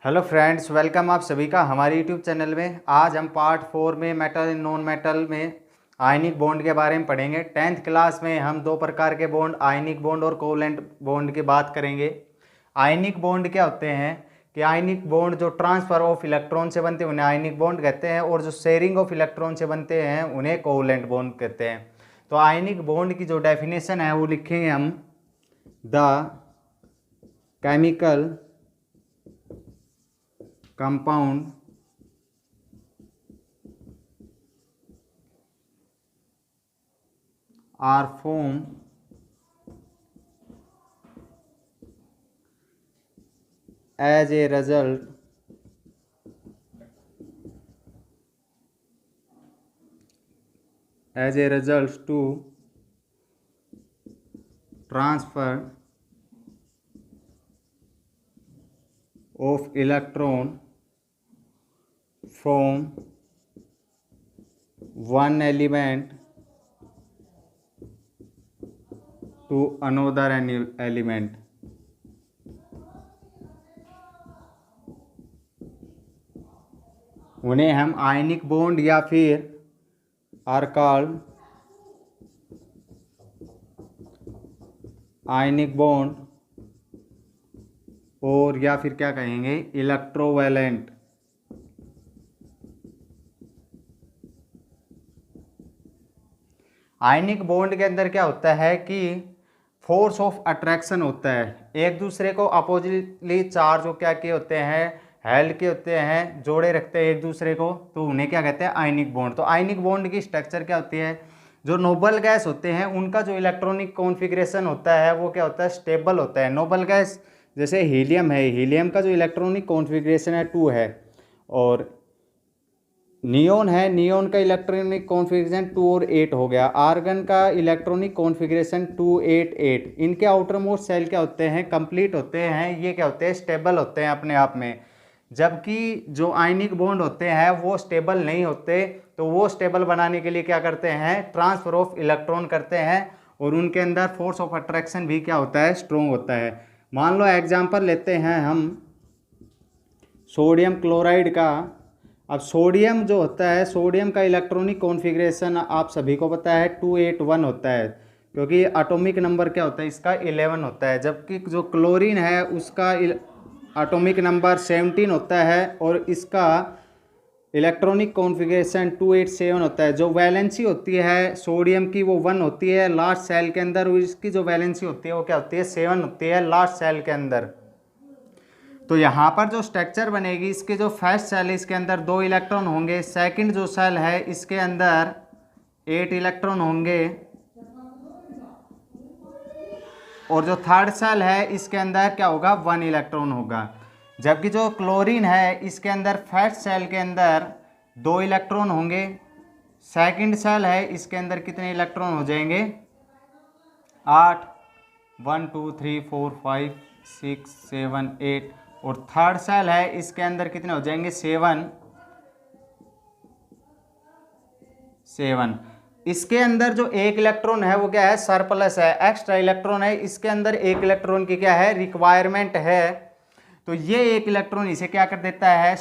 Hello friends, welcome आप सभी का हमारे यूट्यूब चैनल में। आज हम पार्ट 4 में मेटल इन नॉन मेटल में आयनिक बॉन्ड के बारे में पढ़ेंगे। 10th क्लास में हम दो प्रकार के बॉन्ड, आयनिक बॉन्ड और कोवलेंट बॉन्ड की बात करेंगे। आयनिक बॉन्ड क्या होते हैं कि आयनिक बॉन्ड जो ट्रांसफर ऑफ इलेक्ट्रॉन से बनते हैं उन्हें आयनिक बॉन्ड कहते हैं, और जो शेयरिंग ऑफ इलेक्ट्रॉन से बनते हैं उन्हें कोवलेंट बॉन्ड कहते हैं। तो आयनिक बॉन्ड की जो डेफिनेशन है वो लिखेंगे हम, the chemical compound are formed as a result to transfer of electron from one element to another element। उन्हें हम आयनिक बॉन्ड या फिर आर कॉल्ड आयनिक बॉन्ड, और या फिर क्या कहेंगे, इलेक्ट्रोवैलेंट। आयनिक बॉन्ड के अंदर क्या होता है कि फोर्स ऑफ अट्रैक्शन होता है, एक दूसरे को अपोजिटली चार्ज हो क्या के होते हैं, हेल्ड के होते हैं, जोड़े रखते हैं एक दूसरे को, तो उन्हें क्या कहते हैं, आयनिक बॉन्ड। तो आयनिक बॉन्ड की स्ट्रक्चर क्या होती है, जो नोबल गैस होते हैं उनका जो इलेक्ट्रॉनिक कॉन्फ़िगरेशन होता है वो क्या होता है, स्टेबल होता है। नोबल गैस जैसे हीलियम है, हीलियम का जो इलेक्ट्रॉनिक कॉन्फ़िगरेशन है 2 है, और नियोन है, नियोन का इलेक्ट्रॉनिक कॉन्फ़िगरेशन 2 और 8 हो गया। आर्गन का इलेक्ट्रॉनिक कॉन्फ़िगरेशन 2 8 8। इनके आउटर मोस्ट सेल क्या होते हैं, कंप्लीट होते हैं, ये क्या होते हैं, स्टेबल होते हैं अपने आप में। जबकि जो आयनिक बॉन्ड होते हैं वो स्टेबल नहीं होते, तो वो स्टेबल बनाने के लिए क्या करते हैं, ट्रांसफर ऑफ इलेक्ट्रॉन करते हैं, और उनके अंदर फोर्स ऑफ अट्रैक्शन भी क्या होता है, स्ट्रॉन्ग होता है। मान लो एग्जाम्पल लेते हैं हम सोडियम क्लोराइड का। अब सोडियम जो होता है, सोडियम का इलेक्ट्रॉनिक कॉन्फ़िगरेशन आप सभी को पता है 281 होता है, क्योंकि एटॉमिक नंबर क्या होता है इसका 11 होता है। जबकि जो क्लोरीन है उसका एटॉमिक नंबर 17 होता है, और इसका इलेक्ट्रॉनिक कॉन्फ़िगरेशन 287 होता है। जो वैलेंसी होती है सोडियम की वो 1 होती है लास्ट सेल के अंदर, और इसकी जो वैलेंसी होती है वो क्या होती है, 7 होती है लास्ट सेल के अंदर। तो यहाँ पर जो स्ट्रक्चर बनेगी, इसके जो फर्स्ट सेल है इसके अंदर 2 इलेक्ट्रॉन होंगे, सेकंड जो सेल है इसके अंदर 8 इलेक्ट्रॉन होंगे, और जो थर्ड सेल है इसके अंदर क्या होगा, 1 इलेक्ट्रॉन होगा। जबकि जो क्लोरीन है इसके अंदर फर्स्ट सेल के अंदर 2 इलेक्ट्रॉन होंगे, सेकंड सेल है इसके अंदर कितने इलेक्ट्रॉन हो जाएंगे, 8, 1 2 3 4 5 6 7 8, और थर्ड सेल है इसके अंदर कितने हो जाएंगे, 7 7। इसके अंदर जो एक इलेक्ट्रॉन है वो क्या है, सरप्लस है, एक्स्ट्रा इलेक्ट्रॉन है, इसके अंदर एक इलेक्ट्रॉन की क्या है, रिक्वायरमेंट है। तो ये एक इलेक्ट्रॉन इसे क्या कर देता है,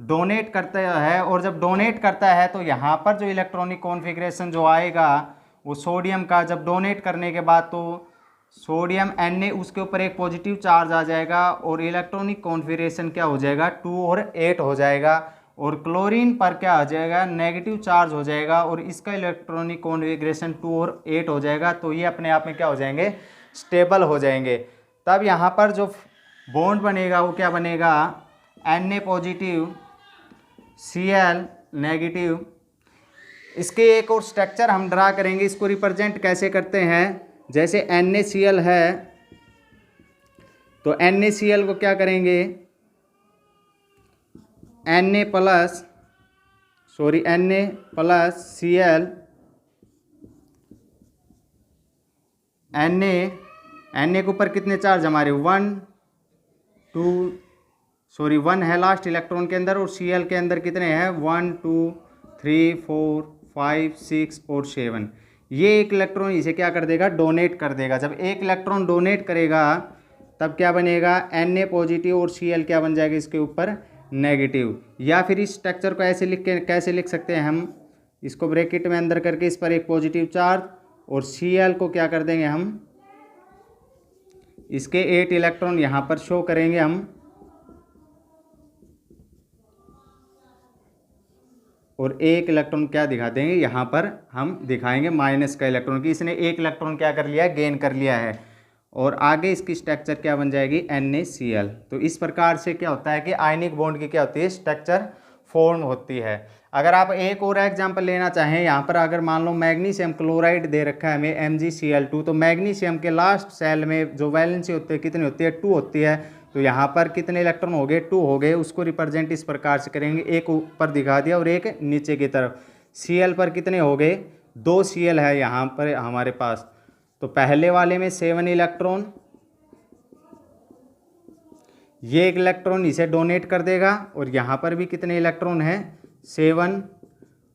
डोनेट करता है, और जब डोनेट करता है तो यहाँ पर जो इलेक्ट्रॉनिक कॉन्फ़िगरेशन जो आएगा वो सोडियम का, जब डोनेट करने के बाद तो सोडियम Na उसके ऊपर एक पॉजिटिव चार्ज आ जाएगा, और इलेक्ट्रॉनिक कॉन्फ़िगरेशन क्या हो जाएगा, 2 और 8 हो जाएगा, और क्लोरीन पर क्या आ जाएगा, नेगेटिव चार्ज हो जाएगा, और इसका इलेक्ट्रॉनिक कॉन्फ़िगरेशन 2 और 8 हो जाएगा। तो ये अपने आप में क्या हो जाएंगे, स्टेबल हो जाएंगे। तब यहाँ पर जो बॉन्ड बनेगा वो क्या बनेगा, Na पॉजिटिव Cl नेगेटिव। इसके एक और स्ट्रक्चर हम ड्रा करेंगे, इसको रिप्रेजेंट कैसे करते हैं, जैसे NaCl है तो NaCl को क्या करेंगे, Na प्लस Cl, Na के ऊपर कितने चार्ज हमारे, 1 है लास्ट इलेक्ट्रॉन के अंदर, और Cl के अंदर कितने हैं, 1 2 3 4 5 6 और 7। ये एक इलेक्ट्रॉन इसे क्या कर देगा, डोनेट कर देगा। जब एक इलेक्ट्रॉन डोनेट करेगा तब क्या बनेगा, Na पॉजिटिव और Cl क्या बन जाएगा इसके ऊपर, नेगेटिव। या फिर इस स्ट्रक्चर को ऐसे लिख के कैसे लिख सकते हैं हम, इसको ब्रैकेट में अंदर करके इस पर एक पॉजिटिव चार्ज और Cl को क्या कर देंगे हम, इसके 8 इलेक्ट्रॉन यहाँ पर शो करेंगे हम, और एक इलेक्ट्रॉन क्या दिखा देंगे यहाँ पर हम दिखाएंगे माइनस का इलेक्ट्रॉन, कि इसने एक इलेक्ट्रॉन क्या कर लिया है, गेन कर लिया है। और आगे इसकी स्ट्रक्चर क्या बन जाएगी, NaCl। तो इस प्रकार से क्या होता है कि आयनिक बॉन्ड की क्या होती है, स्ट्रक्चर फॉर्म होती है। अगर आप एक और एग्जांपल लेना चाहें, यहाँ पर अगर मान लो मैग्नीशियम क्लोराइड दे रखा है हमें MgCl2, तो मैग्नीशियम के लास्ट सेल में जो वैलेंसी होती है कितनी होती है, 2 होती है। तो यहाँ पर कितने इलेक्ट्रॉन हो गए, 2 हो गए। उसको रिप्रेजेंट इस प्रकार से करेंगे, एक ऊपर दिखा दिया और एक नीचे की तरफ। Cl पर कितने हो गए, 2 Cl है यहाँ पर हमारे पास। तो पहले वाले में 7 इलेक्ट्रॉन, ये एक इलेक्ट्रॉन इसे डोनेट कर देगा, और यहाँ पर भी कितने इलेक्ट्रॉन हैं, 7।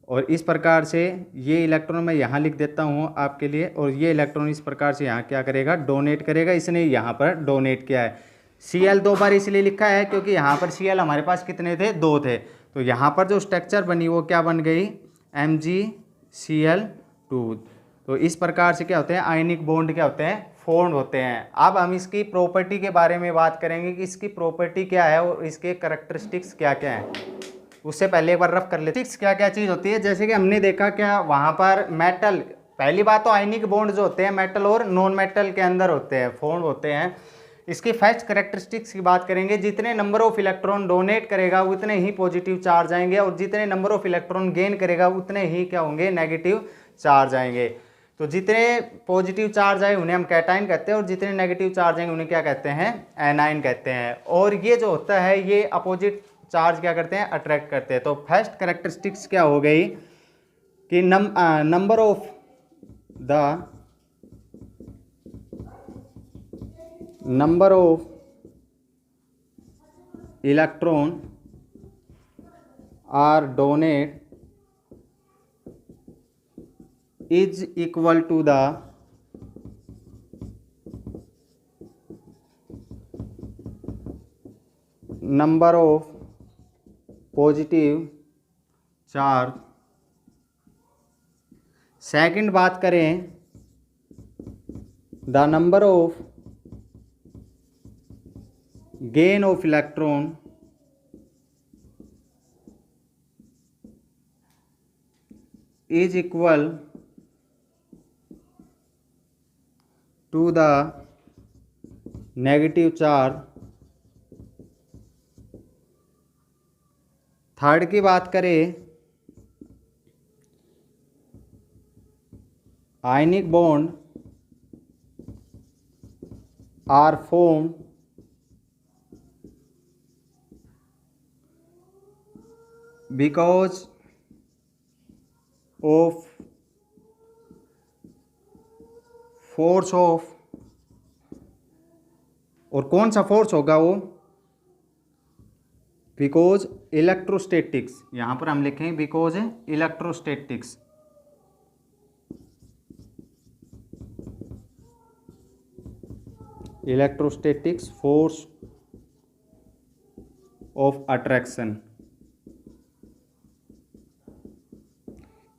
और इस प्रकार से ये इलेक्ट्रॉन मैं यहाँ लिख देता हूँ आपके लिए, और ये इलेक्ट्रॉन इस प्रकार से यहाँ क्या करेगा, डोनेट करेगा। इसने यहाँ पर डोनेट किया है। Cl 2 बार इसलिए लिखा है क्योंकि यहाँ पर Cl हमारे पास कितने थे, 2 थे। तो यहाँ पर जो स्ट्रक्चर बनी वो क्या बन गई, MgCl2। तो इस प्रकार से क्या होते हैं, आयनिक बॉन्ड क्या होते हैं, फॉर्म होते हैं। अब हम इसकी प्रॉपर्टी के बारे में बात करेंगे कि इसकी प्रॉपर्टी क्या है और इसके कैरेक्टरिस्टिक्स क्या क्या हैं। उससे पहले एक बार रफ कर लेते हैं क्या क्या चीज़ होती है। जैसे कि हमने देखा क्या वहाँ पर मेटल, पहली बात तो आयनिक बॉन्ड जो होते हैं मेटल और नॉन मेटल के अंदर होते हैं, फॉर्म होते हैं। इसकी फर्स्ट कैरेक्टरिस्टिक्स की बात करेंगे, जितने नंबर ऑफ इलेक्ट्रॉन डोनेट करेगा उतने ही पॉजिटिव चार्ज आएंगे, और जितने नंबर ऑफ इलेक्ट्रॉन गेन करेगा उतने ही क्या होंगे, नेगेटिव चार्ज आएंगे। तो जितने पॉजिटिव चार्ज आए उन्हें हम कैटाइन कहते हैं, और जितने नेगेटिव चार्ज आएंगे उन्हें क्या कहते हैं, एनाइन कहते हैं। और ये जो होता है ये अपोजिट चार्ज क्या करते हैं, अट्रैक्ट करते हैं। तो फर्स्ट कैरेक्टरिस्टिक्स क्या हो गई कि number of the number of electron are donate is equal to the number of positive charge। Second बात करें, the number of gain of electron is equal to the negative charge। Third की बात करें, आयनिक bond are formed because of force of, और कौन सा force होगा वो, बिकॉज इलेक्ट्रोस्टैटिक्स। यहां पर हम लिखेंगे because electrostatics. Electrostatics force of attraction.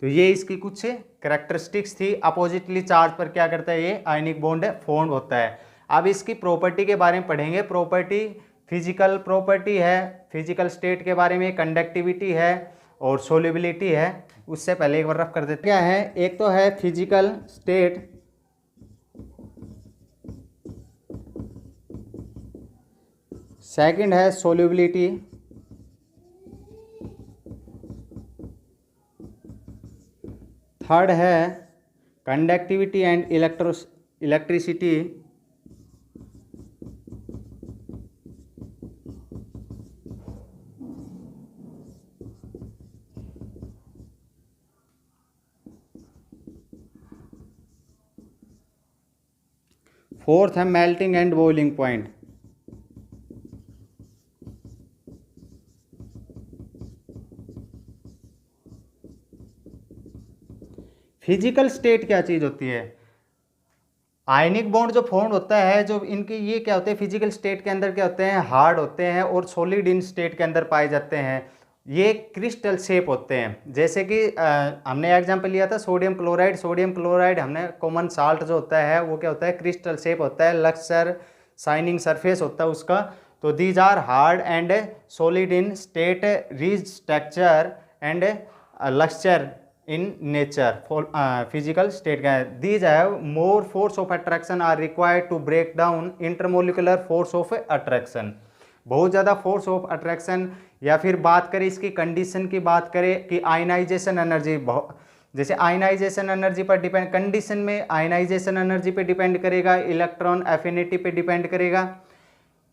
तो ये इसकी कुछ कैरेक्टरिस्टिक्स थी। अपोजिटली चार्ज पर क्या करता है, ये आयनिक बॉन्ड फॉर्म होता है। अब इसकी प्रॉपर्टी के बारे में पढ़ेंगे। प्रॉपर्टी फिजिकल प्रॉपर्टी है, फिजिकल स्टेट के बारे में, कंडक्टिविटी है और सोल्युबिलिटी है। उससे पहले एक बार रफ कर देते क्या है। एक तो है फिजिकल स्टेट, सेकंड है सोल्युबिलिटी, थर्ड है कंडक्टिविटी एंड इलेक्ट्रिसिटी, फोर्थ है melting and boiling point. Physical state क्या चीज होती है। आयनिक बॉन्ड जो फॉर्म होता है, जो इनके ये क्या होते हैं फिजिकल स्टेट के अंदर क्या होते हैं, हार्ड होते हैं और सॉलिड इन स्टेट के अंदर पाए जाते हैं। ये क्रिस्टल शेप होते हैं। जैसे कि हमने एग्जांपल लिया था सोडियम क्लोराइड। सोडियम क्लोराइड हमने कॉमन साल्ट जो होता है वो क्या होता है, क्रिस्टल शेप होता है, लक्सर शाइनिंग सरफेस होता है उसका। तो these are hard and solid in state, rich structure and लक्चर इन नेचर, फिजिकल स्टेट का। These have more force of attraction are required to break down intermolecular force of attraction. बहुत ज़्यादा force of attraction, या फिर बात करें इसकी condition की बात करें कि आयनाइजेशन एनर्जी, जैसे आयनाइजेशन एनर्जी पर डिपेंड, कंडीशन में आयनाइजेशन एनर्जी पे डिपेंड करेगा, इलेक्ट्रॉन एफिनिटी पे डिपेंड करेगा।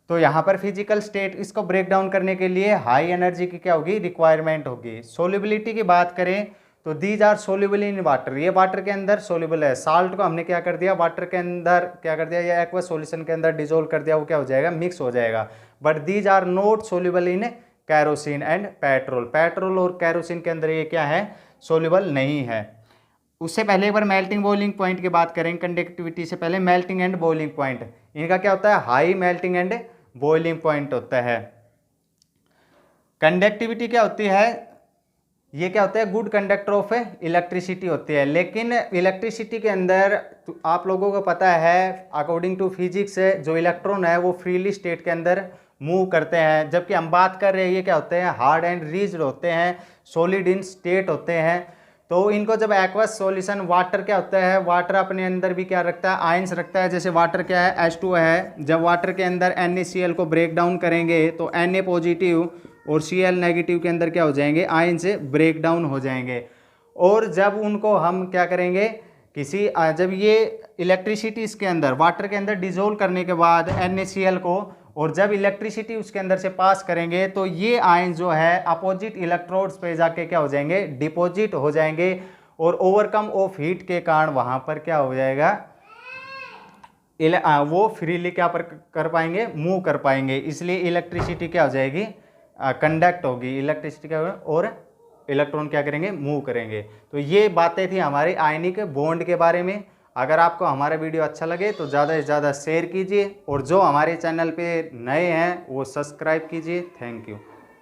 तो यहाँ पर फिजिकल स्टेट इसको ब्रेक डाउन करने के लिए हाई एनर्जी की क्या होगी, रिक्वायरमेंट होगी। सोल्युबिलिटी की बात करें तो these are soluble in water, ये वाटर के अंदर सोल्यूबल है। साल्ट को हमने क्या कर दिया, वाटर के अंदर क्या कर दिया, या एक्वस सॉल्यूशन के अंदर डिजोल्व कर दिया, वो क्या हो जाएगा, मिक्स हो जाएगा। But these are not soluble in kerosene and petrol. Petrol और कैरोसिन के अंदर ये क्या है, सोल्यूबल नहीं है। उससे पहले एक बार मेल्टिंग बॉइलिंग पॉइंट की बात करें, कंडक्टिविटी से पहले मेल्टिंग एंड बॉइलिंग पॉइंट, इनका क्या होता है, high melting and boiling point होता है। कंडक्टिविटी क्या होती है, ये क्या होता है, गुड कंडक्टर ऑफ इलेक्ट्रिसिटी होती है। लेकिन इलेक्ट्रिसिटी के अंदर तो आप लोगों को पता है अकॉर्डिंग टू फिजिक्स जो इलेक्ट्रॉन है वो फ्रीली स्टेट के अंदर मूव करते हैं, जबकि हम बात कर रहे हैं ये क्या होते हैं, हार्ड एंड रिजिड होते हैं, सॉलिड इन स्टेट होते हैं। तो इनको जब एक्वस सॉल्यूशन, वाटर क्या होता है, वाटर अपने अंदर भी क्या रखता है, आयंस रखता है। जैसे वाटर क्या है, H2 है, जब वाटर के अंदर NaCl को ब्रेक डाउन करेंगे तो Na पॉजिटिव और Cl नेगेटिव के अंदर क्या हो जाएंगे, आयन से ब्रेक डाउन हो जाएंगे। और जब उनको हम क्या करेंगे, किसी जब ये इलेक्ट्रिसिटी इसके अंदर वाटर के अंदर डिजोल्व करने के बाद NaCl को, और जब इलेक्ट्रिसिटी उसके अंदर से पास करेंगे तो ये आयन जो है अपोजिट इलेक्ट्रोड्स पे जाके क्या हो जाएंगे, डिपॉजिट हो जाएंगे। और ओवरकम ऑफ हीट के कारण वहाँ पर क्या हो जाएगा, वो फ्रीली क्या पर कर पाएंगे, मूव कर पाएंगे। इसलिए इलेक्ट्रिसिटी क्या हो जाएगी, कंडक्ट होगी इलेक्ट्रिसिटी क्या, और इलेक्ट्रॉन क्या करेंगे, मूव करेंगे। तो ये बातें थी हमारी आयनिक बॉन्ड के बारे में। अगर आपको हमारा वीडियो अच्छा लगे तो ज़्यादा से ज़्यादा शेयर कीजिए, और जो हमारे चैनल पे नए हैं वो सब्सक्राइब कीजिए। Thank you.